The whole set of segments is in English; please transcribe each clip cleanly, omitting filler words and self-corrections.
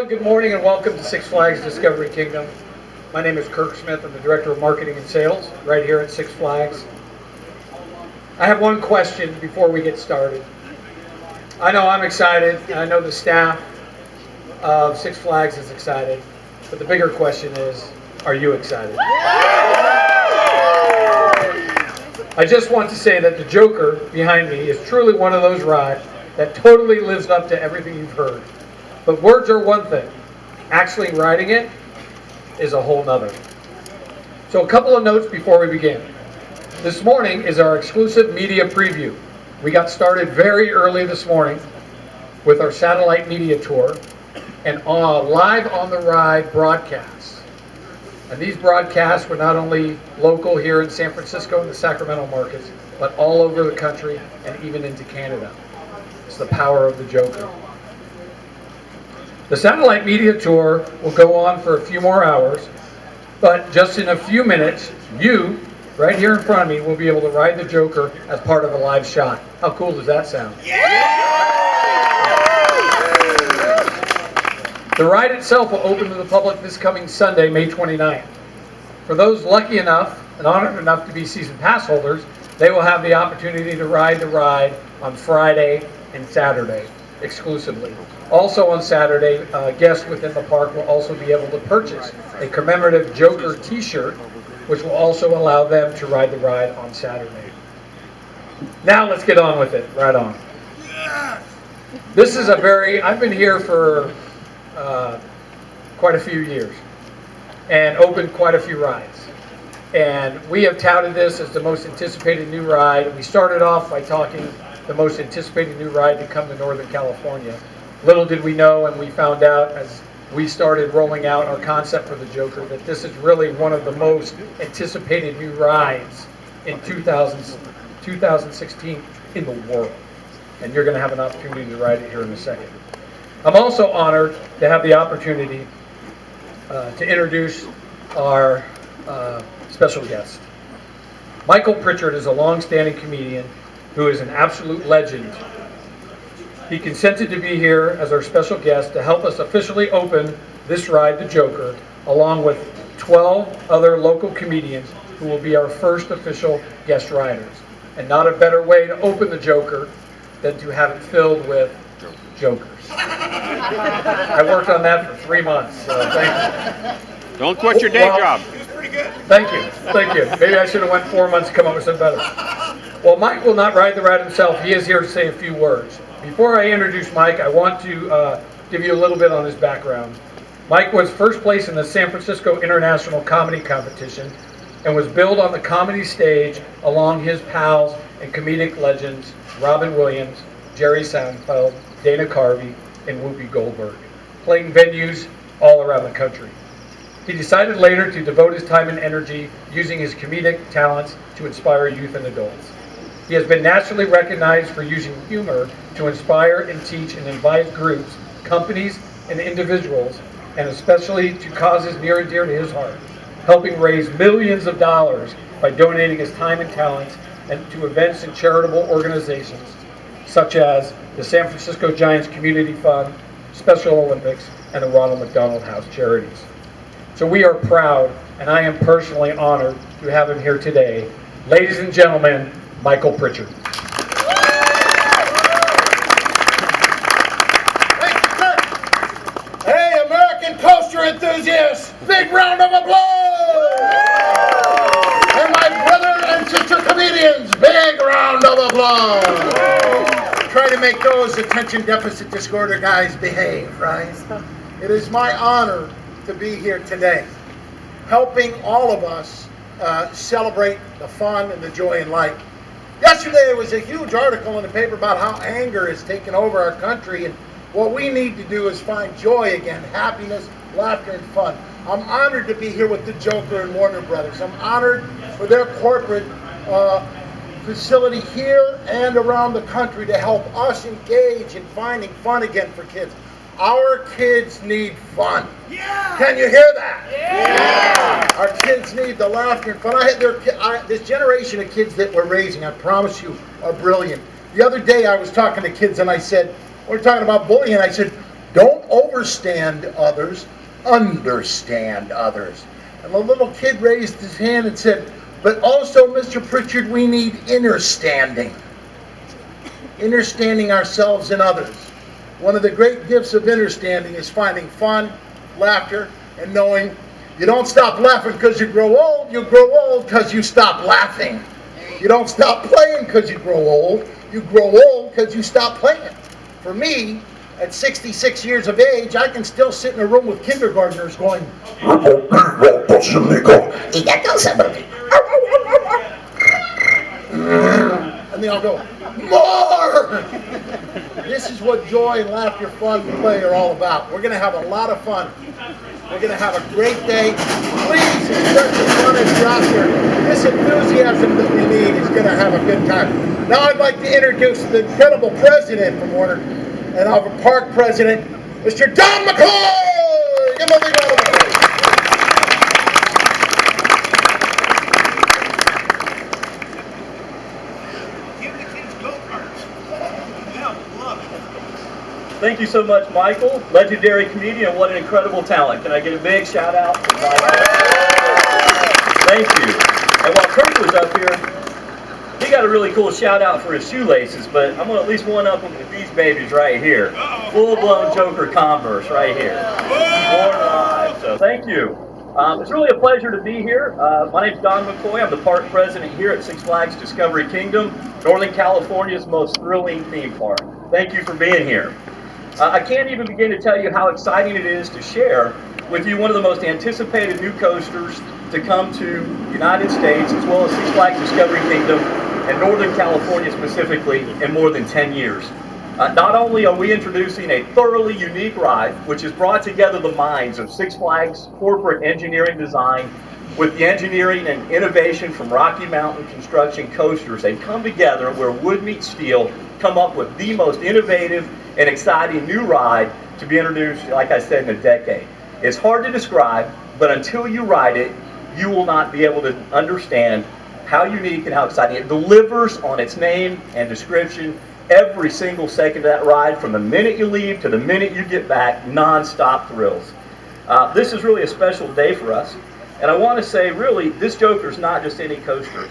good morning and welcome to Six Flags Discovery Kingdom. My name is Kirk Smith. I'm the Director of Marketing and Sales right here at Six Flags. I have one question before we get started. I know I'm excited, and I know the staff of Six Flags is excited, but the bigger question is, are you excited? I just want to say that the Joker behind me is truly one of those rides that totally lives up to everything you've heard. But words are one thing. Actually riding it is a whole nother. So a couple of notes before we begin. This morning is our exclusive media preview. We got started very early this morning with our satellite media tour and live on the ride broadcasts. And these broadcasts were not only local here in San Francisco and the Sacramento markets, but all over the country and even into Canada. It's the power of the Joker. The satellite media tour will go on for a few more hours, but just in a few minutes, you, right here in front of me, will be able to ride the Joker as part of a live shot. How cool does that sound? The ride itself will open to the public this coming Sunday, May 29th. For those lucky enough and honored enough to be season pass holders, they will have the opportunity to ride the ride on Friday and Saturday exclusively. Also on Saturday, guests within the park will also be able to purchase a commemorative Joker t-shirt, which will also allow them to ride the ride on Saturday. Now let's get on with it. Right on. This is I've been here for quite a few years and opened quite a few rides. And we have touted this as the most anticipated new ride. We started off by talking the most anticipated new ride to come to Northern California. Little did we know, and we found out as we started rolling out our concept for the Joker, that this is really one of the most anticipated new rides in 2016 in the world. And you're going to have an opportunity to ride it here in a second. I'm also honored to have the opportunity to introduce our special guest. Michael Pritchard is a long-standing comedian who is an absolute legend. He consented to be here as our special guest to help us officially open this ride, the Joker, along with 12 other local comedians who will be our first official guest riders. And not a better way to open the Joker than to have it filled with Jokers. I worked on that for 3 months, so thank you. Don't quit your day job. It was pretty good. Thank you. Maybe I should have went 4 months to come up with something better. Well, Mike will not ride the ride himself. He is here to say a few words. Before I introduce Mike, I want to give you a little bit on his background. Mike was first place in the San Francisco International Comedy Competition and was billed on the comedy stage along his pals and comedic legends Robin Williams, Jerry Seinfeld, Dana Carvey, and Whoopi Goldberg, playing venues all around the country. He decided later to devote his time and energy using his comedic talents to inspire youth and adults. He has been nationally recognized for using humor to inspire and teach and invite groups, companies, and individuals, and especially to causes near and dear to his heart, helping raise millions of dollars by donating his time and talents and to events and charitable organizations such as the San Francisco Giants Community Fund, Special Olympics, and the Ronald McDonald House Charities. So we are proud, and I am personally honored to have him here today. Ladies and gentlemen, Michael Pritchard. Hey, American coaster enthusiasts, big round of applause! And my brother and sister comedians, big round of applause! Try to make those attention deficit disorder guys behave, right? It is my honor to be here today, helping all of us celebrate the fun and the joy in life. Yesterday there was a huge article in the paper about how anger has taken over our country, and what we need to do is find joy again, happiness, laughter, and fun. I'm honored to be here with the Joker and Warner Brothers. I'm honored for their corporate facility here and around the country to help us engage in finding fun again for kids. Our kids need fun. Yeah. Can you hear that? Yeah. Our kids need the laughter and fun. This generation of kids that we're raising, I promise you, are brilliant. The other day I was talking to kids and I said, we're talking about bullying, and I said, Don't overstand others, understand others. And the little kid raised his hand and said, but also, Mr. Pritchard, we need understanding. Understanding ourselves and others. One of the great gifts of understanding is finding fun, laughter, and knowing you don't stop laughing because you grow old because you stop laughing. You don't stop playing because you grow old because you stop playing. For me, at 66 years of age, I can still sit in a room with kindergartners going, and they all go, more! This is what joy and laughter, fun, and play are all about. We're going to have a lot of fun. We're going to have a great day. Please express the fun as you're out here. This enthusiasm that we need is going to have a good time. Now I'd like to introduce the incredible president from Warner and our park president, Mr. Don McCoy! Give him a big round of applause. Thank you so much, Michael. Legendary comedian, what an incredible talent. Can I get a big shout out to Michael? Thank you. And while Kirk was up here, he got a really cool shout out for his shoelaces, but I'm gonna at least one up him with these babies right here. Full-blown Joker Converse right here. Born alive, so thank you. It's really a pleasure to be here. My name's Don McCoy. I'm the park president here at Six Flags Discovery Kingdom, Northern California's most thrilling theme park. Thank you for being here. I can't even begin to tell you how exciting it is to share with you one of the most anticipated new coasters to come to the United States, as well as Six Flags Discovery Kingdom and Northern California specifically, in more than 10 years. Not only are we introducing a thoroughly unique ride, which has brought together the minds of Six Flags corporate engineering design with the engineering and innovation from Rocky Mountain Construction Coasters. They come together where wood meets steel, come up with the most innovative and exciting new ride to be introduced, like I said, in a decade. It's hard to describe, but until you ride it, you will not be able to understand how unique and how exciting. It delivers on its name and description every single second of that ride, from the minute you leave to the minute you get back, non-stop thrills. This is really a special day for us. And I want to say, really, this Joker is not just any coaster.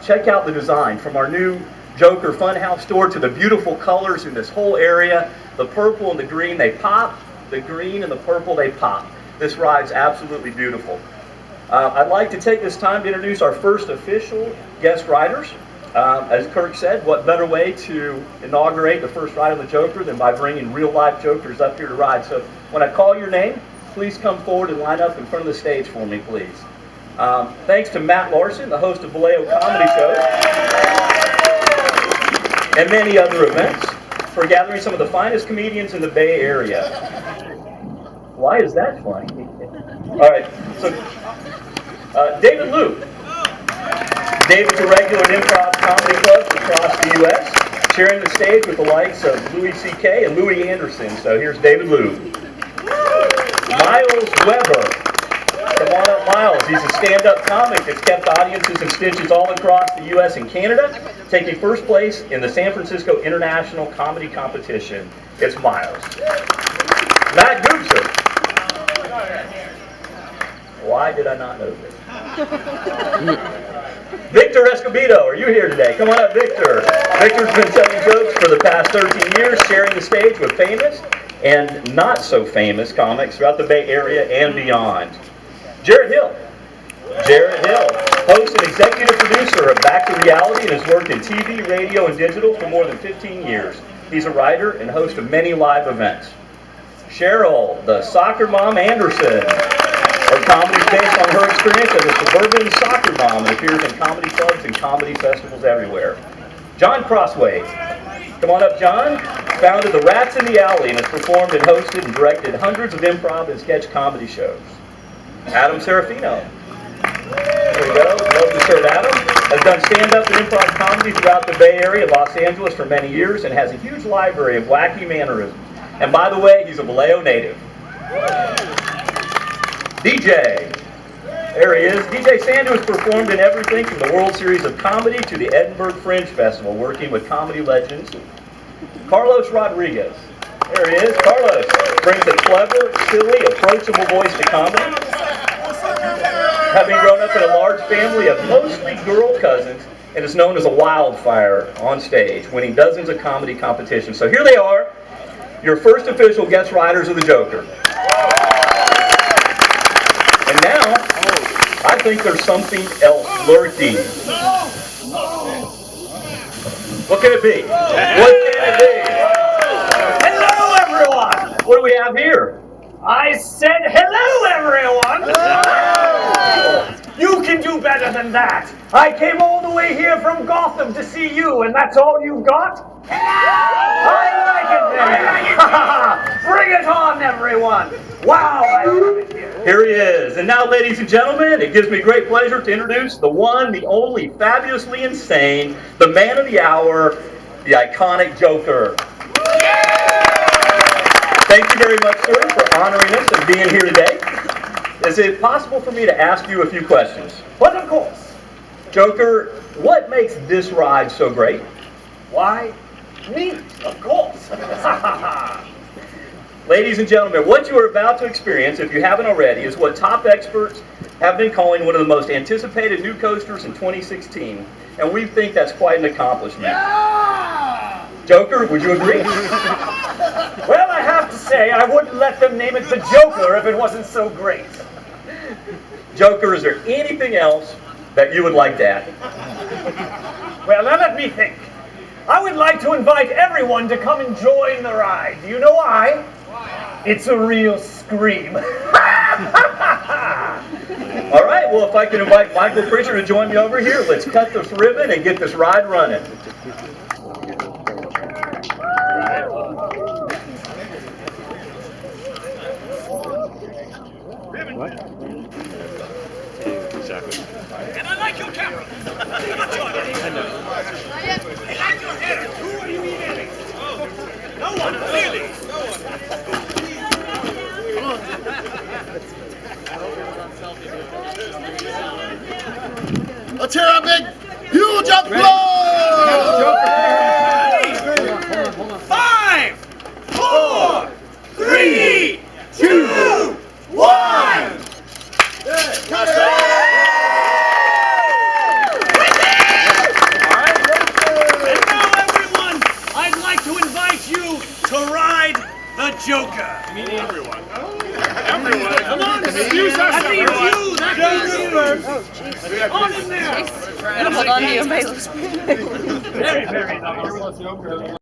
Check out the design from our new Joker Funhouse store to the beautiful colors in this whole area. The purple and the green, they pop. The green and the purple, they pop. This ride's absolutely beautiful. I'd like to take this time to introduce our first official guest riders. As Kirk said, what better way to inaugurate the first ride on the Joker than by bringing real-life Jokers up here to ride. So when I call your name, please come forward and line up in front of the stage for me, please. Thanks to Matt Larson, the host of Vallejo Comedy Shows, and many other events, for gathering some of the finest comedians in the Bay Area. Why is that funny? All right, so David Liu. David's a regular at improv comedy clubs across the U.S., sharing the stage with the likes of Louis C.K. and Louis Anderson. So here's David Liu. Miles Weber. Come on up, Miles. He's a stand-up comic that's kept audiences in stitches all across the U.S. and Canada, taking first place in the San Francisco International Comedy Competition. It's Miles. Matt Gubser. Why did I not know this? Victor Escobedo, are you here today? Come on up, Victor. Victor's been telling jokes for the past 13 years, sharing the stage with famous and not so famous comics throughout the Bay Area and beyond. Jarrett Hill. Jarrett Hill, host and executive producer of Back to Reality, and has worked in TV, radio, and digital for more than 15 years. He's a writer and host of many live events. Cheryl, the soccer mom Anderson. Her comedy is based on her experience as a suburban soccer mom and appears in comedy clubs and comedy festivals everywhere. John Crossway. Come on up, John. Founded the Rats in the Alley and has performed and hosted and directed hundreds of improv and sketch comedy shows. Adam Serafino. There we go. Love the shirt, Adam. Has done stand-up and improv comedy throughout the Bay Area, Los Angeles for many years, and has a huge library of wacky mannerisms. And by the way, he's a Vallejo native. DJ. There he is. DJ Sandu has performed in everything from the World Series of Comedy to the Edinburgh Fringe Festival, working with comedy legends. Carlos Rodriguez. There he is. Carlos brings a clever, silly, approachable voice to comedy. Having grown up in a large family of mostly girl cousins, and is known as a wildfire on stage, winning dozens of comedy competitions. So here they are, your first official guest writers of the Joker. And now, I think there's something else lurking. What can it be? What can it be? Hello, everyone! What do we have here? I said hello, everyone! You can do better than that. I came all the way here from Gotham to see you, and that's all you've got? I like it then! Bring it on, everyone! Wow, I love it here. Here he is. And now, ladies and gentlemen, it gives me great pleasure to introduce the one, the only, fabulously insane, the man of the hour, the iconic Joker. Thank you very much, sir, for honoring us and being here today. Is it possible for me to ask you a few questions? But of course. Joker, what makes this ride so great? Why, me, of course. Ladies and gentlemen, what you are about to experience, if you haven't already, is what top experts have been calling one of the most anticipated new coasters in 2016. And we think that's quite an accomplishment. Yeah! Joker, would you agree? Well, I have to say, I wouldn't let them name it the Joker if it wasn't so great. Joker, is there anything else that you would like to add? Well, now let me think. I would like to invite everyone to come and join the ride. Do you know why? It's a real scream. All right, well, if I can invite Michael Pritchard to join me over here, let's cut this ribbon and get this ride running. What? Exactly. And I like your camera. I like your hair. Who are you eating? No one, really. Let's hear a big, huge applause! 5, 4, 3, 2, 1. The Joker. I mean everyone. Everyone. Come on, excuse us. That means you. That means you. On in there. Hold on to your mail. Very, very nice.